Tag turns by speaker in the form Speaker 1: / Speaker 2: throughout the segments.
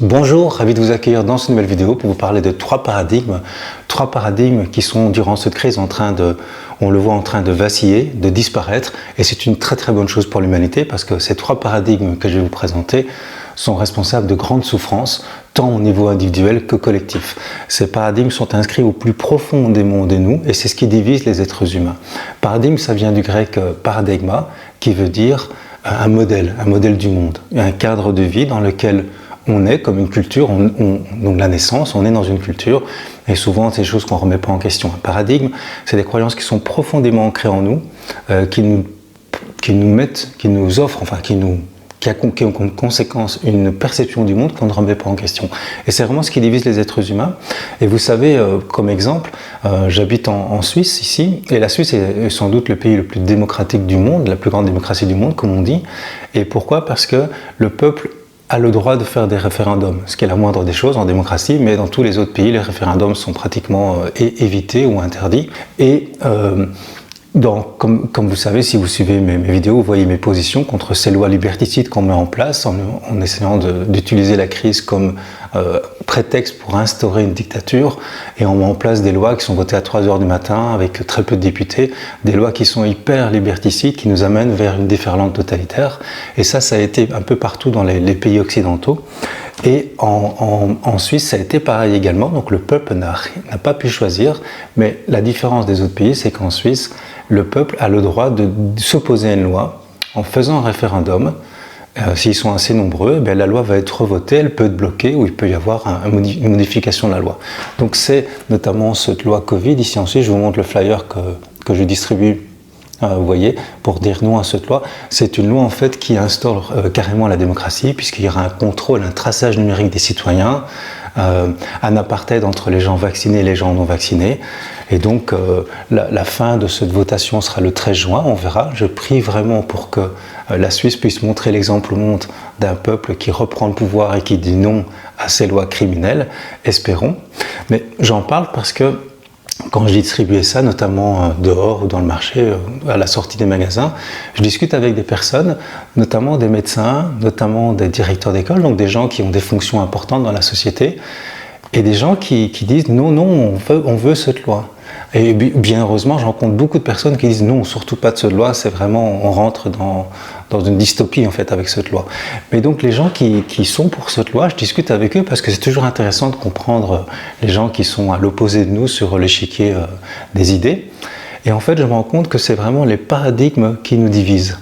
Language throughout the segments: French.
Speaker 1: Bonjour, ravi de vous accueillir dans cette nouvelle vidéo pour vous parler de trois paradigmes qui sont durant cette crise on le voit en train de vaciller, de disparaître, et c'est une très bonne chose pour l'humanité parce que ces trois paradigmes que je vais vous présenter sont responsables de grandes souffrances, tant au niveau individuel que collectif. Ces paradigmes sont inscrits au plus profondément de nous et c'est ce qui divise les êtres humains. Paradigme, ça vient du grec paradigma, qui veut dire un modèle du monde, un cadre de vie dans lequel on est comme une culture, donc la naissance, on est dans une culture, et souvent c'est des choses qu'on ne remet pas en question. Un paradigme, c'est des croyances qui sont profondément ancrées en nous, qui ont comme conséquence une perception du monde qu'on ne remet pas en question. Et c'est vraiment ce qui divise les êtres humains. Et vous savez, comme exemple, j'habite en Suisse ici, et la Suisse est sans doute le pays le plus démocratique du monde, la plus grande démocratie du monde, comme on dit. Et pourquoi? Parce que le peuple a le droit de faire des référendums, ce qui est la moindre des choses en démocratie, mais dans tous les autres pays, les référendums sont pratiquement évités ou interdits. Et comme vous savez, si vous suivez mes vidéos, vous voyez mes positions contre ces lois liberticides qu'on met en place en essayant d'utiliser la crise comme prétexte pour instaurer une dictature, et on met en place des lois qui sont votées à 3 h du matin avec très peu de députés, des lois qui sont hyper liberticides, qui nous amènent vers une déferlante totalitaire. Et ça a été un peu partout dans les pays occidentaux. Et en Suisse, ça a été pareil également, donc le peuple n'a pas pu choisir, mais la différence des autres pays, c'est qu'en Suisse, le peuple a le droit de s'opposer à une loi en faisant un référendum. S'ils sont assez nombreux, la loi va être revotée, elle peut être bloquée ou il peut y avoir une modification de la loi. Donc c'est notamment cette loi Covid, ici en Suisse, je vous montre le flyer que je distribue. Vous voyez, pour dire non à cette loi, c'est une loi en fait qui instaure carrément la démocratie, puisqu'il y aura un contrôle, un traçage numérique des citoyens, un apartheid entre les gens vaccinés et les gens non vaccinés. Et donc la fin de cette votation sera le 13 juin, on verra. Je prie vraiment pour que la Suisse puisse montrer l'exemple au monde d'un peuple qui reprend le pouvoir et qui dit non à ces lois criminelles, espérons. Mais j'en parle parce que quand je distribuais ça, notamment dehors ou dans le marché, à la sortie des magasins, je discute avec des personnes, notamment des médecins, notamment des directeurs d'école, donc des gens qui ont des fonctions importantes dans la société, et des gens qui disent non, on veut cette loi. Et bien heureusement, je rencontre beaucoup de personnes qui disent non, surtout pas de cette loi, c'est vraiment, on rentre dans une dystopie en fait avec cette loi. Mais donc les gens qui sont pour cette loi, je discute avec eux parce que c'est toujours intéressant de comprendre les gens qui sont à l'opposé de nous sur l'échiquier des idées. Et en fait, je me rends compte que c'est vraiment les paradigmes qui nous divisent.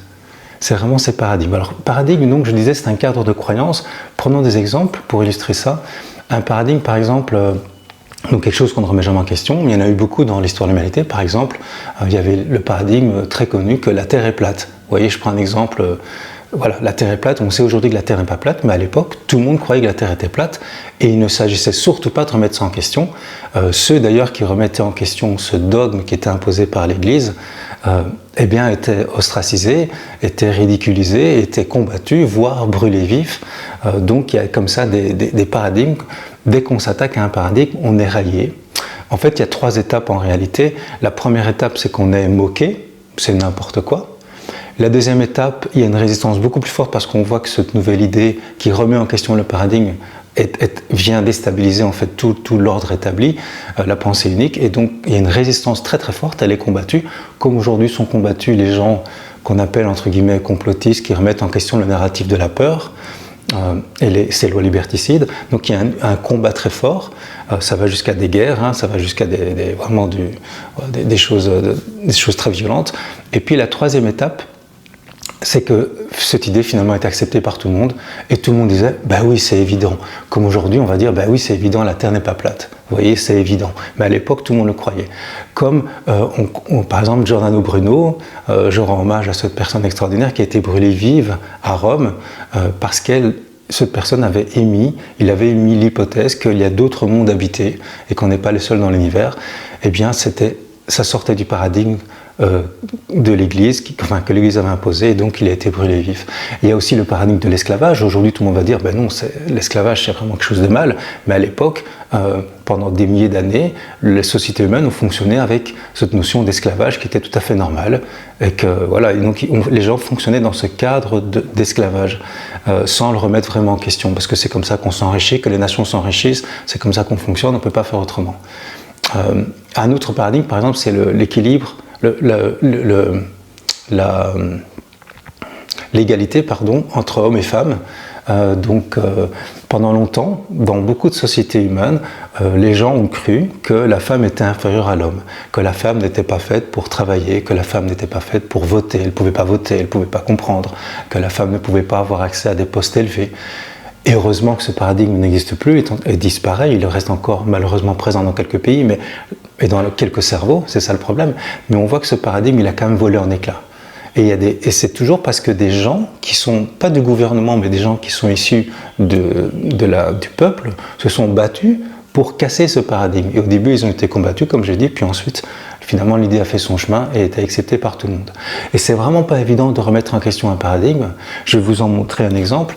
Speaker 1: C'est vraiment ces paradigmes. Alors, paradigme, donc, je disais, c'est un cadre de croyance. Prenons des exemples pour illustrer ça. Un paradigme, par exemple, donc quelque chose qu'on ne remet jamais en question. Il y en a eu beaucoup dans l'histoire de l'humanité. Par exemple, il y avait le paradigme très connu que la Terre est plate. Vous voyez, je prends un exemple. Voilà, la Terre est plate. On sait aujourd'hui que la Terre n'est pas plate, mais à l'époque, tout le monde croyait que la Terre était plate. Et il ne s'agissait surtout pas de remettre ça en question. Ceux d'ailleurs qui remettaient en question ce dogme qui était imposé par l'Église, étaient ostracisés, étaient ridiculisés, étaient combattus, voire brûlés vifs. Donc il y a comme ça des paradigmes. Dès qu'on s'attaque à un paradigme, on est rallié. En fait, il y a 3 étapes en réalité. La première étape, c'est qu'on est moqué, c'est n'importe quoi. La deuxième étape, il y a une résistance beaucoup plus forte parce qu'on voit que cette nouvelle idée qui remet en question le paradigme vient déstabiliser en fait tout l'ordre établi, la pensée unique, et donc il y a une résistance très forte, elle est combattue, comme aujourd'hui sont combattus les gens qu'on appelle entre guillemets complotistes, qui remettent en question le narratif de la peur et ces lois liberticides. Donc il y a un combat très fort, ça va jusqu'à des guerres, ça va jusqu'à vraiment des choses très violentes. Et puis la troisième étape, c'est que cette idée finalement est acceptée par tout le monde, et tout le monde disait bah oui, c'est évident. Comme aujourd'hui on va dire bah oui, c'est évident, la Terre n'est pas plate. Vous voyez, c'est évident. Mais à l'époque tout le monde le croyait. Comme par exemple Giordano Bruno, je rends hommage à cette personne extraordinaire qui a été brûlée vive à Rome parce cette personne avait émis l'hypothèse qu'il y a d'autres mondes habités et qu'on n'est pas les seuls dans l'univers. Eh bien ça sortait du paradigme de l'Église, que l'Église avait imposé, et donc il a été brûlé vif. Il y a aussi le paradigme de l'esclavage. Aujourd'hui, tout le monde va dire, ben non, l'esclavage c'est vraiment quelque chose de mal, mais à l'époque, pendant des milliers d'années, les sociétés humaines ont fonctionné avec cette notion d'esclavage qui était tout à fait normale, et que voilà, et donc les gens fonctionnaient dans ce cadre d'esclavage, sans le remettre vraiment en question, parce que c'est comme ça qu'on s'enrichit, que les nations s'enrichissent, c'est comme ça qu'on fonctionne, on ne peut pas faire autrement. Un autre paradigme, par exemple, c'est l'équilibre, l'égalité entre hommes et femmes. Pendant longtemps, dans beaucoup de sociétés humaines, les gens ont cru que la femme était inférieure à l'homme, que la femme n'était pas faite pour travailler, que la femme n'était pas faite pour voter, elle ne pouvait pas voter, elle ne pouvait pas comprendre, que la femme ne pouvait pas avoir accès à des postes élevés. Et heureusement que ce paradigme n'existe plus et disparaît, il reste encore malheureusement présent dans quelques pays, et dans quelques cerveaux, c'est ça le problème. Mais on voit que ce paradigme, il a quand même volé en éclats. Et c'est toujours parce que des gens qui sont, pas du gouvernement, mais des gens qui sont issus du peuple, se sont battus pour casser ce paradigme. Et au début, ils ont été combattus, comme j'ai dit, puis ensuite, finalement, l'idée a fait son chemin et a été acceptée par tout le monde. Et c'est vraiment pas évident de remettre en question un paradigme. Je vais vous en montrer un exemple.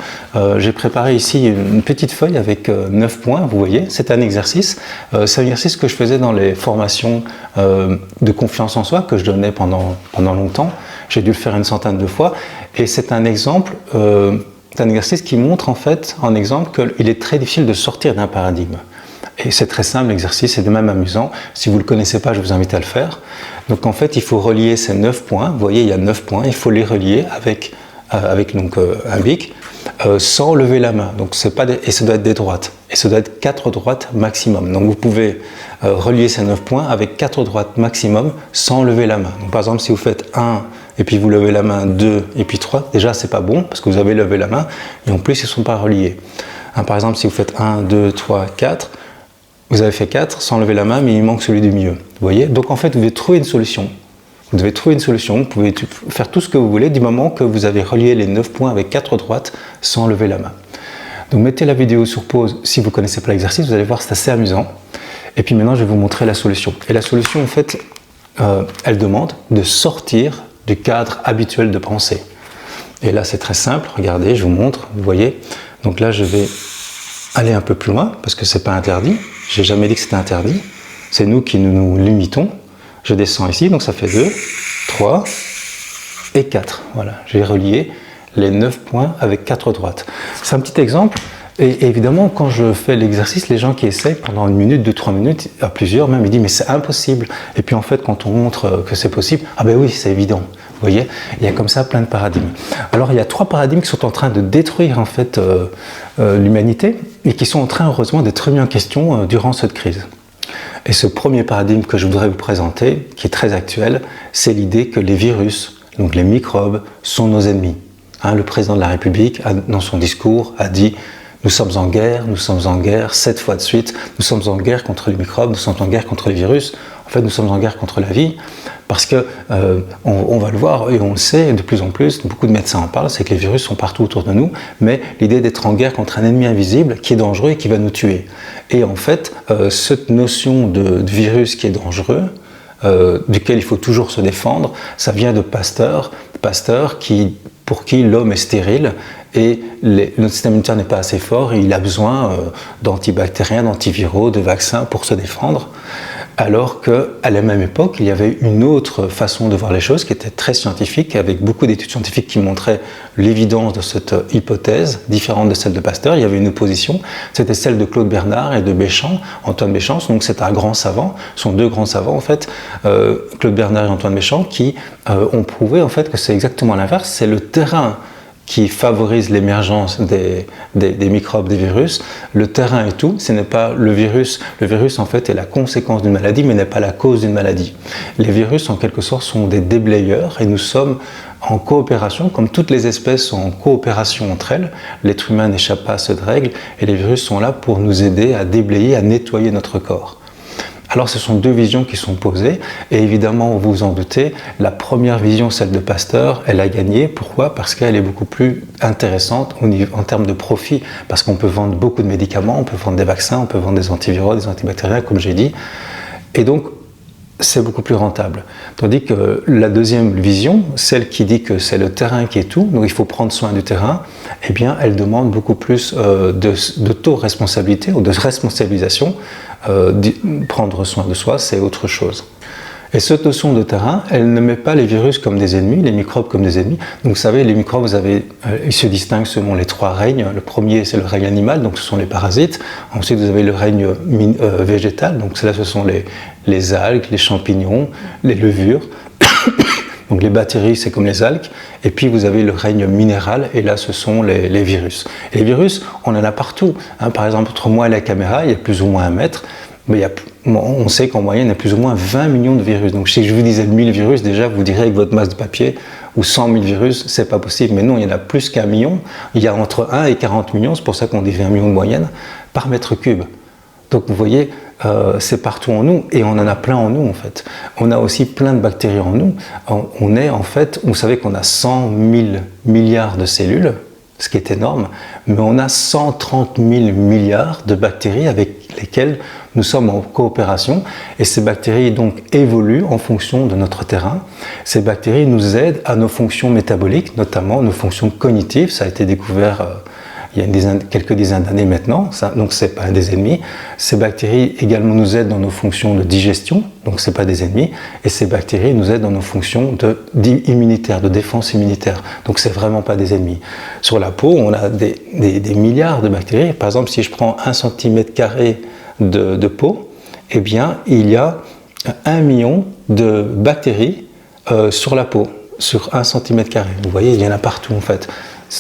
Speaker 1: J'ai préparé ici une petite feuille avec 9 points, vous voyez. C'est un exercice. C'est un exercice que je faisais dans les formations de confiance en soi que je donnais pendant longtemps. J'ai dû le faire une centaine de fois. Et c'est un exemple, c'est un exercice qui montre en fait, en exemple, qu'il est très difficile de sortir d'un paradigme. Et c'est très simple, l'exercice, c'est de même amusant. Si vous ne le connaissez pas, je vous invite à le faire. Donc en fait, il faut relier ces 9 points. Vous voyez, il y a 9 points. Il faut les relier avec un bic sans lever la main. Donc, et ça doit être des droites. Et ça doit être 4 droites maximum. Donc vous pouvez relier ces 9 points avec 4 droites maximum sans lever la main. Donc par exemple, si vous faites 1 et puis vous levez la main, 2 et puis 3, déjà c'est pas bon parce que vous avez levé la main et en plus ils ne sont pas reliés. Par exemple, si vous faites 1, 2, 3, 4, vous avez fait 4 sans lever la main, mais il manque celui du milieu. Vous voyez ? Donc en fait, vous devez trouver une solution. Vous devez trouver une solution, vous pouvez faire tout ce que vous voulez du moment que vous avez relié les 9 points avec 4 droites sans lever la main. Donc mettez la vidéo sur pause si vous ne connaissez pas l'exercice, vous allez voir, c'est assez amusant. Et puis maintenant, je vais vous montrer la solution. Et la solution, en fait, elle demande de sortir du cadre habituel de pensée. Et là, c'est très simple. Regardez, je vous montre, vous voyez. Donc là, je vais aller un peu plus loin, parce que ce n'est pas interdit. Je n'ai jamais dit que c'était interdit. C'est nous qui nous limitons. Je descends ici, donc ça fait 2, 3 et 4. Voilà, j'ai relié les 9 points avec 4 droites. C'est un petit exemple. Et évidemment, quand je fais l'exercice, les gens qui essayent pendant 1 minute, 2, 3 minutes, à plusieurs même, ils disent mais c'est impossible. Et puis en fait, quand on montre que c'est possible, ah ben oui, c'est évident. Vous voyez, il y a comme ça plein de paradigmes. Alors il y a 3 paradigmes qui sont en train de détruire en fait l'humanité et qui sont en train heureusement d'être remis en question durant cette crise. Et ce premier paradigme que je voudrais vous présenter, qui est très actuel, c'est l'idée que les virus, donc les microbes, sont nos ennemis. Le président de la République, dans son discours, a dit « Nous sommes en guerre 7 fois de suite, nous sommes en guerre contre les microbes, nous sommes en guerre contre les virus. En fait, nous sommes en guerre contre la vie. » Parce que, on va le voir et on le sait de plus en plus, beaucoup de médecins en parlent, c'est que les virus sont partout autour de nous, mais l'idée d'être en guerre contre un ennemi invisible qui est dangereux et qui va nous tuer. Et en fait, cette notion de virus qui est dangereux, duquel il faut toujours se défendre, ça vient de Pasteur pour qui l'homme est stérile et notre système immunitaire n'est pas assez fort et il a besoin d'antibactériens, d'antiviraux, de vaccins pour se défendre. Alors qu'à la même époque, il y avait une autre façon de voir les choses qui était très scientifique, avec beaucoup d'études scientifiques qui montraient l'évidence de cette hypothèse, différente de celle de Pasteur. Il y avait une opposition, c'était celle de Claude Bernard et de Béchamp, Antoine Béchamp, donc c'est un grand savant, ce sont 2 grands savants en fait, Claude Bernard et Antoine Béchamp, qui ont prouvé en fait que c'est exactement l'inverse, c'est le terrain qui favorise l'émergence des microbes, des virus. Le terrain est tout, ce n'est pas le virus. Le virus, en fait, est la conséquence d'une maladie, mais n'est pas la cause d'une maladie. Les virus, en quelque sorte, sont des déblayeurs et nous sommes en coopération, comme toutes les espèces sont en coopération entre elles. L'être humain n'échappe pas à cette règle et les virus sont là pour nous aider à déblayer, à nettoyer notre corps. Alors ce sont 2 visions qui sont posées et évidemment vous vous en doutez, la première vision, celle de Pasteur, elle a gagné. Pourquoi ? Parce qu'elle est beaucoup plus intéressante en termes de profit, parce qu'on peut vendre beaucoup de médicaments, on peut vendre des vaccins, on peut vendre des antiviraux, des antibactériens comme j'ai dit. Et donc c'est beaucoup plus rentable. Tandis que la deuxième vision, celle qui dit que c'est le terrain qui est tout, donc il faut prendre soin du terrain, eh bien, elle demande beaucoup plus d'auto-responsabilité ou de responsabilisation. Prendre soin de soi, c'est autre chose. Et cette notion de terrain, elle ne met pas les virus comme des ennemis, les microbes comme des ennemis. Donc vous savez, les microbes, ils se distinguent selon les trois règnes. Le premier, c'est le règne animal, donc ce sont les parasites. Ensuite, vous avez le règne végétal, donc là, ce sont les algues, les champignons, les levures. Donc les bactéries, c'est comme les algues. Et puis vous avez le règne minéral, et là, ce sont les virus. Et les virus, on en a partout. Par exemple, entre moi et la caméra, il y a plus ou moins 1 mètre. Mais on sait qu'en moyenne, il y a plus ou moins 20 millions de virus. Donc si je vous disais 1000 virus, déjà, vous direz avec votre masse de papier, ou 100 000 virus, c'est pas possible. Mais non, il y en a plus qu'1 million. Il y a entre 1 et 40 millions, c'est pour ça qu'on dit 20 millions de moyenne, par mètre cube. Donc vous voyez, c'est partout en nous, et on en a plein en nous en fait. On a aussi plein de bactéries en nous. On est en fait, vous savez qu'on a 100 000 milliards de cellules, ce qui est énorme, mais on a 130 000 milliards de bactéries avec lesquelles nous sommes en coopération, et ces bactéries donc évoluent en fonction de notre terrain. Ces bactéries nous aident à nos fonctions métaboliques, notamment nos fonctions cognitives. Ça a été découvert il y a quelques dizaines d'années maintenant, donc ce n'est pas des ennemis. Ces bactéries également nous aident dans nos fonctions de digestion, donc ce n'est pas des ennemis. Et ces bactéries nous aident dans nos fonctions immunitaires, de défense immunitaire, donc ce n'est vraiment pas des ennemis. Sur la peau, on a des milliards de bactéries. Par exemple, si je prends 1 cm² de peau, eh bien, il y a 1 million de bactéries sur la peau, sur 1 cm². Vous voyez, il y en a partout en fait.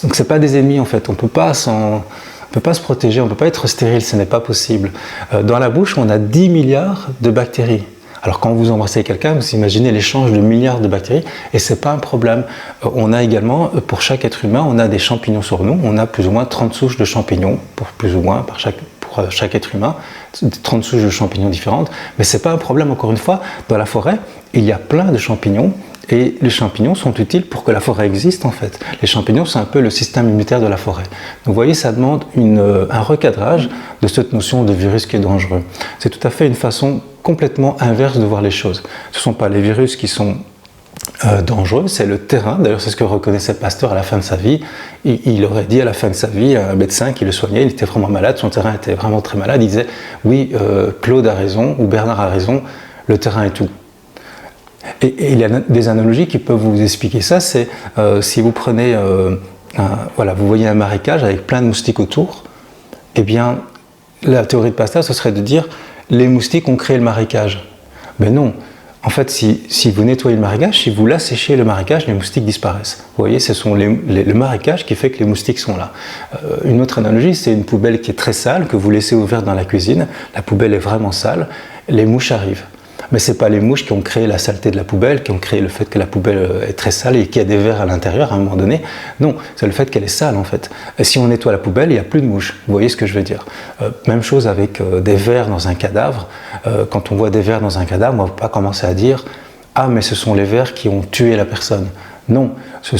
Speaker 1: Donc c'est pas des ennemis en fait, on peut pas se protéger, on peut pas être stérile, ce n'est pas possible. Dans la bouche, on a 10 milliards de bactéries. Alors quand vous embrassez quelqu'un, vous imaginez l'échange de milliards de bactéries, et c'est pas un problème. On a également, pour chaque être humain, on a des champignons sur nous, on a plus ou moins 30 souches de champignons, pour chaque être humain, 30 souches de champignons différentes, mais c'est pas un problème, encore une fois. Dans la forêt, il y a plein de champignons, et les champignons sont utiles pour que la forêt existe en fait. Les champignons, c'est un peu le système immunitaire de la forêt. Donc vous voyez, ça demande un recadrage de cette notion de virus qui est dangereux. C'est tout à fait une façon complètement inverse de voir les choses. Ce ne sont pas les virus qui sont dangereux, c'est le terrain. D'ailleurs, c'est ce que reconnaissait Pasteur à la fin de sa vie. Il aurait dit à la fin de sa vie à un médecin qui le soignait, il était vraiment malade, son terrain était vraiment très malade, il disait « Oui, Claude a raison, ou Bernard a raison, le terrain est tout ». Et il y a des analogies qui peuvent vous expliquer ça. C'est si vous prenez, vous voyez un marécage avec plein de moustiques autour, eh bien, la théorie de Pasteur, ce serait de dire les moustiques ont créé le marécage. Mais non. En fait, si vous nettoyez le marécage, si vous l'asséchez le marécage, les moustiques disparaissent. Vous voyez, ce sont le marécage qui fait que les moustiques sont là. Une autre analogie, c'est une poubelle qui est très sale, que vous laissez ouverte dans la cuisine. La poubelle est vraiment sale, les mouches arrivent. Mais ce n'est pas les mouches qui ont créé la saleté de la poubelle, qui ont créé le fait que la poubelle est très sale et qu'il y a des vers à l'intérieur à un moment donné. Non, c'est le fait qu'elle est sale en fait. Et si on nettoie la poubelle, il n'y a plus de mouches. Vous voyez ce que je veux dire. Même chose avec des vers dans un cadavre. Quand on voit des vers dans un cadavre, on ne va pas commencer à dire « Ah, mais ce sont les vers qui ont tué la personne ». Non, c'est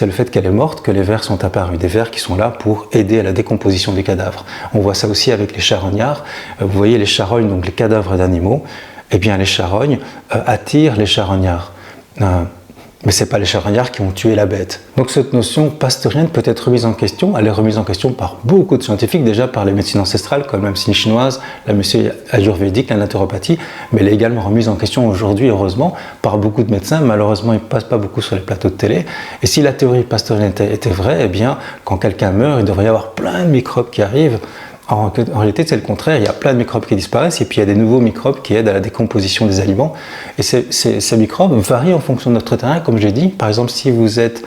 Speaker 1: le fait qu'elle est morte que les vers sont apparus, des vers qui sont là pour aider à la décomposition des cadavres. On voit ça aussi avec les charognards. Vous voyez les charognes, donc les cadavres d'animaux. Eh bien, les charognes attirent les charognards. Mais ce n'est pas les charognards qui ont tué la bête. Donc cette notion pasteurienne peut être remise en question. Elle est remise en question par beaucoup de scientifiques, déjà par les médecines ancestrales, comme la médecine chinoise, la médecine ayurvédique, la naturopathie, mais elle est également remise en question aujourd'hui, heureusement, par beaucoup de médecins. Malheureusement, ils ne passent pas beaucoup sur les plateaux de télé. Et si la théorie pasteurienne était vraie, eh bien, quand quelqu'un meurt, il devrait y avoir plein de microbes qui arrivent. En réalité, c'est le contraire, il y a plein de microbes qui disparaissent et puis il y a des nouveaux microbes qui aident à la décomposition des aliments. Et ces microbes varient en fonction de notre terrain, comme j'ai dit. Par exemple, si vous êtes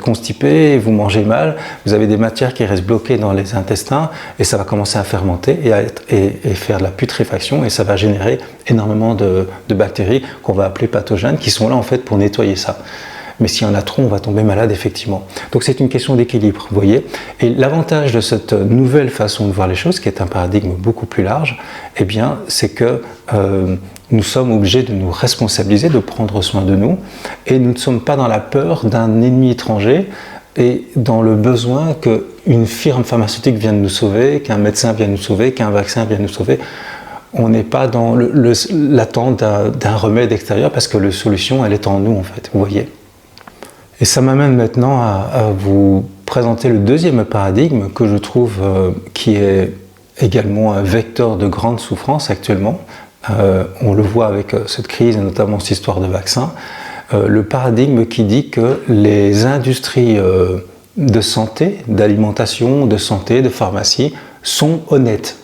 Speaker 1: constipé, vous mangez mal, vous avez des matières qui restent bloquées dans les intestins et ça va commencer à fermenter et faire de la putréfaction et ça va générer énormément de bactéries qu'on va appeler pathogènes qui sont là en fait pour nettoyer ça. Mais s'il y en a trop, on va tomber malade effectivement. Donc c'est une question d'équilibre, vous voyez. Et l'avantage de cette nouvelle façon de voir les choses, qui est un paradigme beaucoup plus large, eh bien, c'est que nous sommes obligés de nous responsabiliser, de prendre soin de nous, et nous ne sommes pas dans la peur d'un ennemi étranger et dans le besoin qu'une firme pharmaceutique vienne nous sauver, qu'un médecin vienne nous sauver, qu'un vaccin vienne nous sauver. On n'est pas dans l'attente d'un remède extérieur parce que la solution, elle est en nous, en fait, vous voyez. Et ça m'amène maintenant à vous présenter le deuxième paradigme que je trouve qui est également un vecteur de grande souffrance actuellement. On le voit avec cette crise, et notamment cette histoire de vaccin. Le paradigme qui dit que les industries de santé, d'alimentation, de santé, de pharmacie sont honnêtes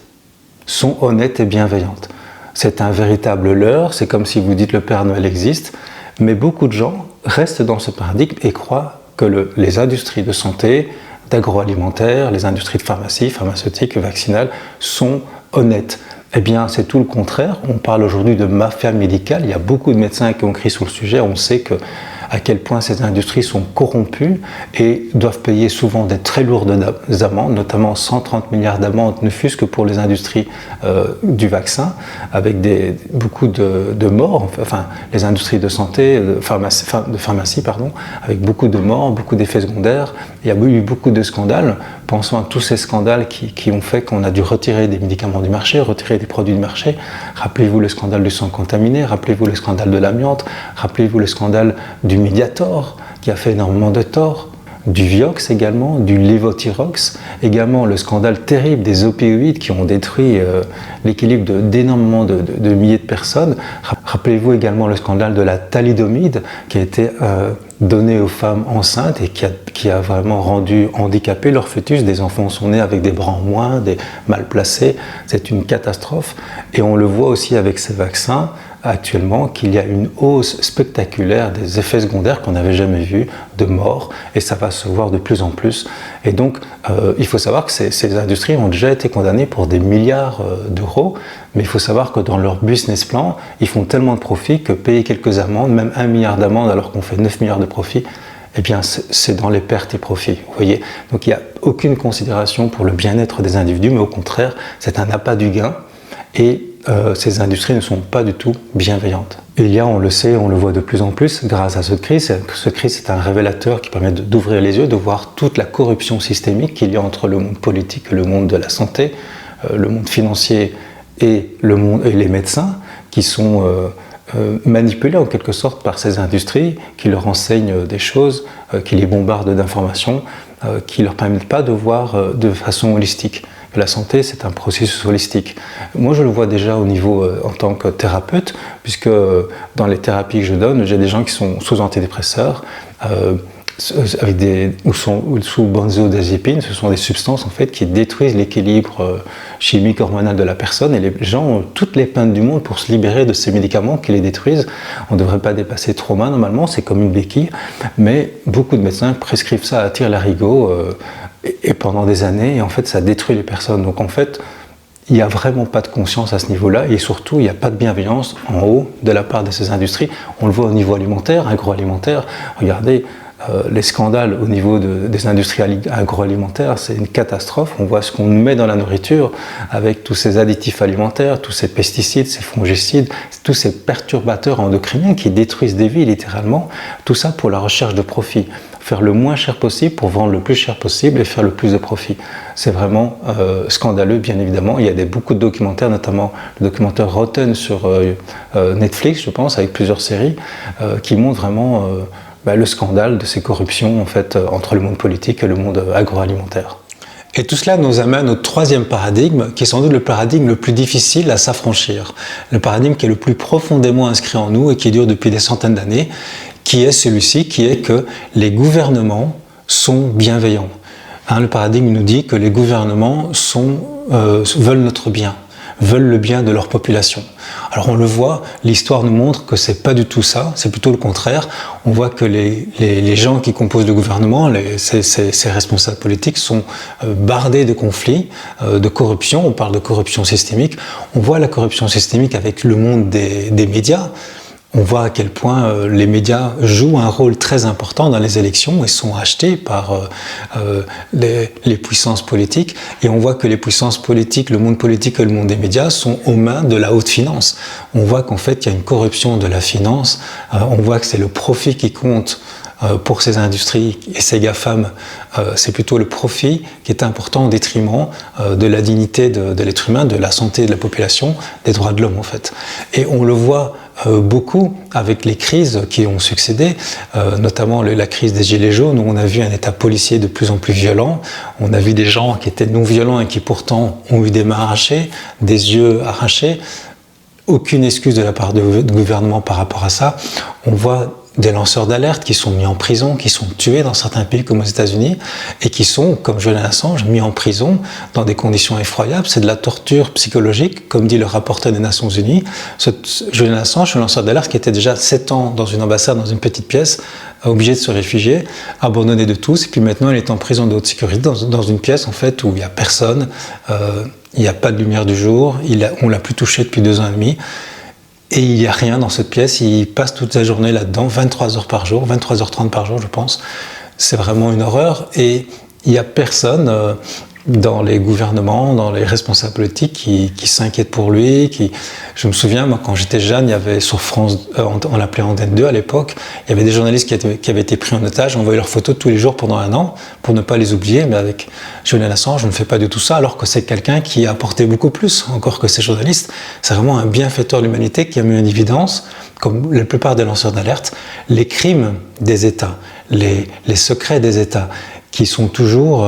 Speaker 1: et bienveillantes. C'est un véritable leurre, c'est comme si vous dites le Père Noël existe, mais beaucoup de gens restent dans ce paradigme et croient que les industries de santé, d'agroalimentaire, les industries de pharmacie, pharmaceutique, vaccinales sont honnêtes. Eh bien, c'est tout le contraire. On parle aujourd'hui de mafia médicale. Il y a beaucoup de médecins qui ont écrit sur le sujet. On sait à quel point ces industries sont corrompues et doivent payer souvent des très lourdes amendes, notamment 130 milliards d'amendes, ne fût-ce que pour les industries du vaccin, avec beaucoup de morts, enfin les industries de santé, de pharmacie, avec beaucoup de morts, beaucoup d'effets secondaires. Il y a eu beaucoup de scandales. Pensons à tous ces scandales qui ont fait qu'on a dû retirer des médicaments du marché, retirer des produits du marché. Rappelez-vous le scandale du sang contaminé, rappelez-vous le scandale de l'amiante, rappelez-vous le scandale du Mediator qui a fait énormément de tort, du Vioxx également, du Levothyrox, également le scandale terrible des opioïdes qui ont détruit l'équilibre d'énormément de milliers de personnes. Rappelez-vous également le scandale de la thalidomide qui a été donnée aux femmes enceintes et qui a vraiment rendu handicapés leurs fœtus. Des enfants sont nés avec des bras en moins, des mal placés. C'est une catastrophe. Et on le voit aussi avec ces vaccins actuellement qu'il y a une hausse spectaculaire des effets secondaires qu'on n'avait jamais vus, de morts, et ça va se voir de plus en plus. Et donc, il faut savoir que ces industries ont déjà été condamnées pour des milliards d'euros, mais il faut savoir que dans leur business plan, ils font tellement de profit que payer quelques amendes, même 1 milliard d'amendes alors qu'on fait 9 milliards de profit, eh bien c'est dans les pertes et profits, vous voyez. Donc il n'y a aucune considération pour le bien-être des individus, mais au contraire, c'est un appât du gain, et ces industries ne sont pas du tout bienveillantes. Et il y a, on le sait, on le voit de plus en plus grâce à cette crise. Cette crise est un révélateur qui permet d'ouvrir les yeux, de voir toute la corruption systémique qu'il y a entre le monde politique et le monde de la santé, le monde financier et les médecins qui sont manipulés en quelque sorte par ces industries qui leur enseignent des choses, qui les bombardent d'informations, qui ne leur permettent pas de voir de façon holistique. La santé, c'est un processus holistique. Moi, je le vois déjà au niveau en tant que thérapeute, puisque dans les thérapies que je donne, j'ai des gens qui sont sous antidépresseurs, ou sous benzodiazépines. Ce sont des substances en fait qui détruisent l'équilibre chimique hormonal de la personne, et les gens ont toutes les peines du monde pour se libérer de ces médicaments qui les détruisent. On ne devrait pas dépasser 3 mois normalement, c'est comme une béquille, mais beaucoup de médecins prescrivent ça à tire-larigot et pendant des années, et en fait ça détruit les personnes. Donc en fait, il n'y a vraiment pas de conscience à ce niveau-là, et surtout il n'y a pas de bienveillance en haut de la part de ces industries. On le voit au niveau alimentaire, agroalimentaire. Regardez, les scandales au niveau des industries agroalimentaires, c'est une catastrophe. On voit ce qu'on met dans la nourriture avec tous ces additifs alimentaires, tous ces pesticides, ces fongicides, tous ces perturbateurs endocriniens qui détruisent des vies littéralement. Tout ça pour la recherche de profit. Faire le moins cher possible pour vendre le plus cher possible et faire le plus de profit. C'est vraiment scandaleux, bien évidemment. Il y a beaucoup de documentaires, notamment le documentaire Rotten sur Netflix, je pense, avec plusieurs séries, qui montrent vraiment le scandale de ces corruptions en fait, entre le monde politique et le monde agroalimentaire. Et tout cela nous amène au troisième paradigme, qui est sans doute le paradigme le plus difficile à s'affranchir. Le paradigme qui est le plus profondément inscrit en nous et qui dure depuis des centaines d'années, qui est celui-ci, qui est que les gouvernements sont bienveillants. Le paradigme nous dit que les gouvernements veulent notre bien, veulent le bien de leur population. Alors on le voit, l'histoire nous montre que c'est pas du tout ça, c'est plutôt le contraire. On voit que les gens qui composent le gouvernement, ces responsables politiques sont bardés de conflits, de corruption. On parle de corruption systémique. On voit la corruption systémique avec le monde des médias. On voit à quel point les médias jouent un rôle très important dans les élections et sont achetés par les puissances politiques. Et on voit que les puissances politiques, le monde politique et le monde des médias sont aux mains de la haute finance. On voit qu'en fait, il y a une corruption de la finance. On voit que c'est le profit qui compte pour ces industries et ces GAFAM, c'est plutôt le profit qui est important au détriment de la dignité de l'être humain, de la santé de la population, des droits de l'homme en fait. Et on le voit beaucoup avec les crises qui ont succédé, notamment la crise des Gilets jaunes, où on a vu un État policier de plus en plus violent. On a vu des gens qui étaient non violents et qui pourtant ont eu des mains arrachées, des yeux arrachés. Aucune excuse de la part du gouvernement par rapport à ça. On voit des lanceurs d'alerte qui sont mis en prison, qui sont tués dans certains pays comme aux États-Unis et qui sont, comme Julian Assange, mis en prison dans des conditions effroyables. C'est de la torture psychologique, comme dit le rapporteur des Nations Unies. Julian Assange, un lanceur d'alerte qui était déjà 7 ans dans une ambassade, dans une petite pièce, obligé de se réfugier, abandonné de tous, et puis maintenant il est en prison de haute sécurité, dans une pièce en fait où il n'y a personne, il n'y a pas de lumière du jour, on ne l'a plus touché depuis 2 ans et demi. Et il n'y a rien dans cette pièce, il passe toute sa journée là-dedans, 23 heures par jour, 23h30 par jour je pense. C'est vraiment une horreur et il n'y a personne dans les gouvernements, dans les responsables politiques qui s'inquiètent pour lui. Je me souviens, moi quand j'étais jeune, il y avait sur France, on l'appelait Antenne 2 à l'époque, il y avait des journalistes qui avaient été pris en otage, on voyait leurs photos tous les jours pendant 1 an pour ne pas les oublier, mais avec Julian Assange, je ne fais pas du tout ça, alors que c'est quelqu'un qui a apporté beaucoup plus encore que ces journalistes. C'est vraiment un bienfaiteur de l'humanité qui a mis en évidence, comme la plupart des lanceurs d'alerte, les crimes des États, les secrets des États, qui vont toujours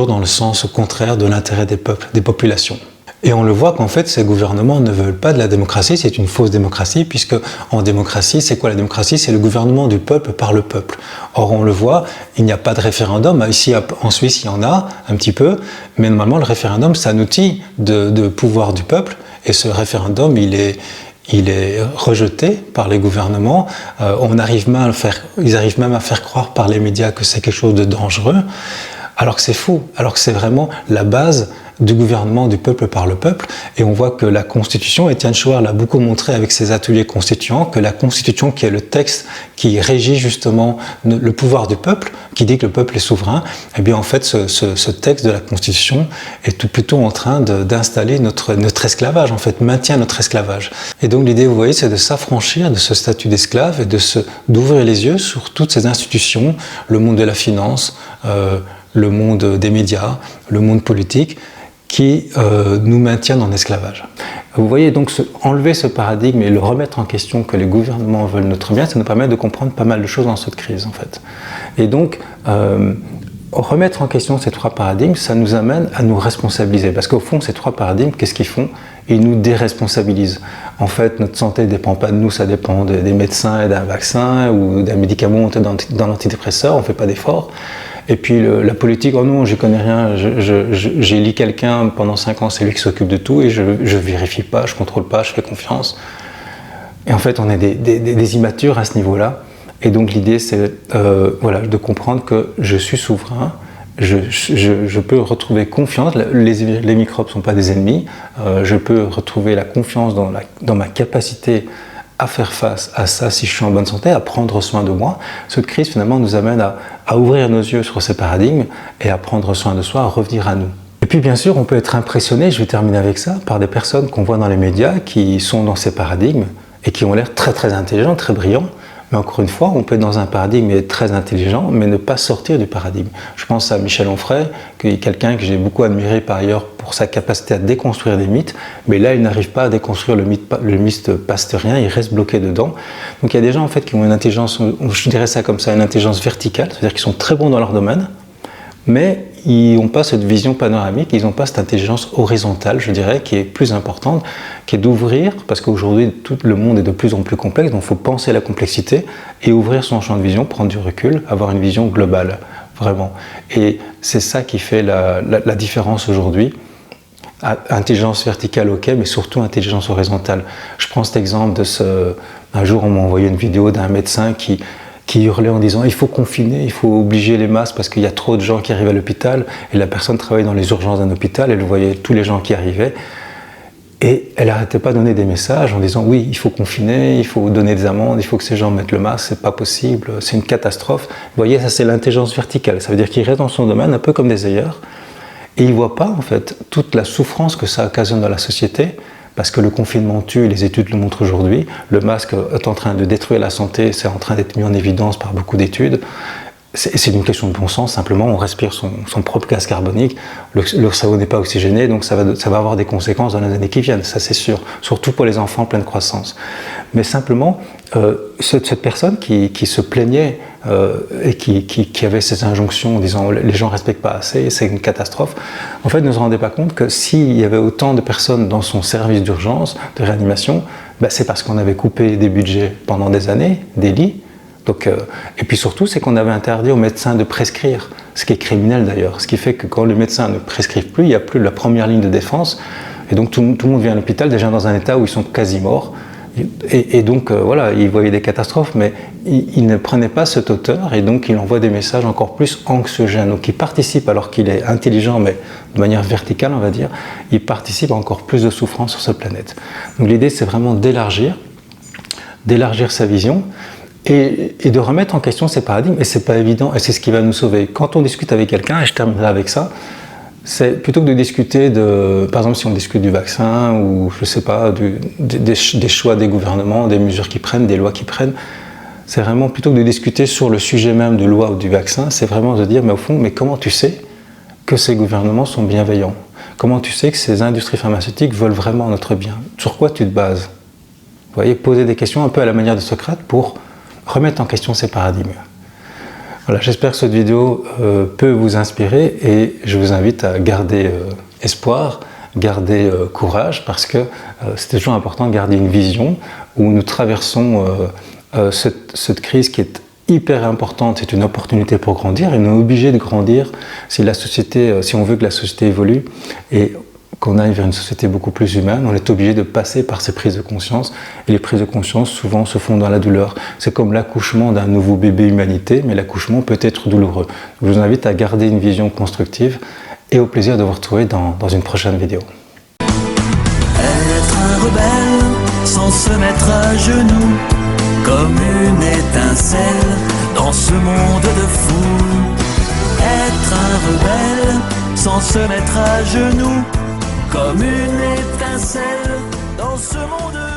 Speaker 1: dans le sens contraire de l'intérêt des peuples, des populations. Et on le voit qu'en fait, ces gouvernements ne veulent pas de la démocratie, c'est une fausse démocratie, puisque en démocratie, c'est quoi la démocratie? C'est le gouvernement du peuple par le peuple. Or, on le voit, il n'y a pas de référendum. Ici, en Suisse, il y en a un petit peu, mais normalement, le référendum, c'est un outil de pouvoir du peuple, et ce référendum, il est rejeté par les gouvernements. Ils arrivent même à faire croire par les médias que c'est quelque chose de dangereux, alors que c'est faux, alors que c'est vraiment la base du gouvernement du peuple par le peuple. Et on voit que la Constitution, Étienne Chouard l'a beaucoup montré avec ses ateliers constituants, que la Constitution, qui est le texte qui régit justement le pouvoir du peuple, qui dit que le peuple est souverain, eh bien en fait ce texte de la Constitution est plutôt en train d'installer notre esclavage, en fait, maintient notre esclavage. Et donc l'idée, vous voyez, c'est de s'affranchir de ce statut d'esclave et d'ouvrir les yeux sur toutes ces institutions, le monde de la finance, le monde des médias, le monde politique, qui nous maintiennent en esclavage. Vous voyez, donc enlever ce paradigme et le remettre en question que les gouvernements veulent notre bien, ça nous permet de comprendre pas mal de choses dans cette crise en fait. Et donc, remettre en question ces 3 paradigmes, ça nous amène à nous responsabiliser. Parce qu'au fond, ces 3 paradigmes, qu'est-ce qu'ils font? Ils nous déresponsabilisent. En fait, notre santé ne dépend pas de nous, ça dépend des médecins et d'un vaccin ou d'un médicament dans l'antidépresseur, on ne fait pas d'efforts. Et puis la politique, oh non, j'y connais rien, j'ai lu quelqu'un pendant 5 ans, c'est lui qui s'occupe de tout et je vérifie pas, je contrôle pas, je fais confiance. Et en fait, on est des immatures à ce niveau-là. Et donc l'idée, c'est de comprendre que je suis souverain, je peux retrouver confiance, les microbes ne sont pas des ennemis, je peux retrouver la confiance dans ma capacité à faire face à ça si je suis en bonne santé, à prendre soin de moi. Cette crise finalement nous amène à ouvrir nos yeux sur ces paradigmes et à prendre soin de soi, à revenir à nous. Et puis bien sûr, on peut être impressionné, je vais terminer avec ça, par des personnes qu'on voit dans les médias qui sont dans ces paradigmes et qui ont l'air très très intelligents, très brillants. Mais encore une fois, on peut être dans un paradigme et être très intelligent, mais ne pas sortir du paradigme. Je pense à Michel Onfray, qui est quelqu'un que j'ai beaucoup admiré par ailleurs pour sa capacité à déconstruire des mythes, mais là, il n'arrive pas à déconstruire le mythe pasteurien, il reste bloqué dedans. Donc il y a des gens en fait qui ont une intelligence, je dirais ça comme ça, une intelligence verticale, c'est-à-dire qu'ils sont très bons dans leur domaine, mais ils n'ont pas cette vision panoramique, ils n'ont pas cette intelligence horizontale, je dirais, qui est plus importante, qui est d'ouvrir, parce qu'aujourd'hui tout le monde est de plus en plus complexe, donc il faut penser la complexité et ouvrir son champ de vision, prendre du recul, avoir une vision globale, vraiment. Et c'est ça qui fait la différence aujourd'hui. Intelligence verticale, ok, mais surtout intelligence horizontale. Je prends cet exemple un jour on m'a envoyé une vidéo d'un médecin qui hurlait en disant il faut confiner, il faut obliger les masses parce qu'il y a trop de gens qui arrivent à l'hôpital, et la personne travaillait dans les urgences d'un hôpital, elle voyait tous les gens qui arrivaient et elle n'arrêtait pas de donner des messages en disant oui, il faut confiner, il faut donner des amendes, il faut que ces gens mettent le masque, c'est pas possible, c'est une catastrophe. Vous voyez, ça c'est l'intelligence verticale, ça veut dire qu'il reste dans son domaine un peu comme des ailleurs et il ne voit pas en fait toute la souffrance que ça occasionne dans la société parce que le confinement tue, et les études le montrent aujourd'hui. Le masque est en train de détruire la santé, c'est en train d'être mis en évidence par beaucoup d'études. C'est une question de bon sens, simplement on respire son propre gaz carbonique, le cerveau n'est pas oxygéné, donc ça va avoir des conséquences dans les années qui viennent, ça c'est sûr, surtout pour les enfants en pleine croissance. Mais simplement, cette personne qui se plaignait et qui avait ces injonctions en disant les gens ne respectent pas assez, c'est une catastrophe, en fait ne se rendait pas compte que s'il y avait autant de personnes dans son service d'urgence, de réanimation, c'est parce qu'on avait coupé des budgets pendant des années, des lits. Donc, et puis surtout, c'est qu'on avait interdit aux médecins de prescrire, ce qui est criminel d'ailleurs, ce qui fait que quand les médecins ne prescrivent plus, il n'y a plus la première ligne de défense, et donc tout le monde vient à l'hôpital déjà dans un état où ils sont quasi morts, et donc voilà, ils voyaient des catastrophes, mais ils ne prenaient pas cet auteur, et donc il envoie des messages encore plus anxiogènes, donc il participe, alors qu'il est intelligent, mais de manière verticale on va dire, il participe à encore plus de souffrance sur cette planète. Donc l'idée c'est vraiment d'élargir sa vision, et de remettre en question ces paradigmes, et c'est pas évident, et c'est ce qui va nous sauver. Quand on discute avec quelqu'un, et je terminerai avec ça, c'est plutôt que de discuter par exemple si on discute du vaccin, ou je sais pas, des choix des gouvernements, des mesures qu'ils prennent, des lois qu'ils prennent, c'est vraiment plutôt que de discuter sur le sujet même de loi ou du vaccin, c'est vraiment de dire, mais au fond, mais comment tu sais que ces gouvernements sont bienveillants? Comment tu sais que ces industries pharmaceutiques veulent vraiment notre bien? Sur quoi tu te bases? Vous voyez, poser des questions un peu à la manière de Socrate pour remettre en question ces paradigmes. Voilà, j'espère que cette vidéo peut vous inspirer, et je vous invite à garder espoir, garder courage, parce que c'est toujours important de garder une vision où nous traversons cette crise qui est hyper importante, c'est une opportunité pour grandir, et nous sommes obligés de grandir si on veut que la société évolue et qu'on aille vers une société beaucoup plus humaine. On est obligé de passer par ces prises de conscience, et les prises de conscience souvent se font dans la douleur. C'est comme l'accouchement d'un nouveau bébé humanité, mais l'accouchement peut être douloureux. Je vous invite à garder une vision constructive, et au plaisir de vous retrouver dans une prochaine vidéo.
Speaker 2: Être un rebelle sans se mettre à genoux, comme une étincelle dans ce monde de fous. Être un rebelle sans se mettre à genoux, comme une étincelle dans ce monde.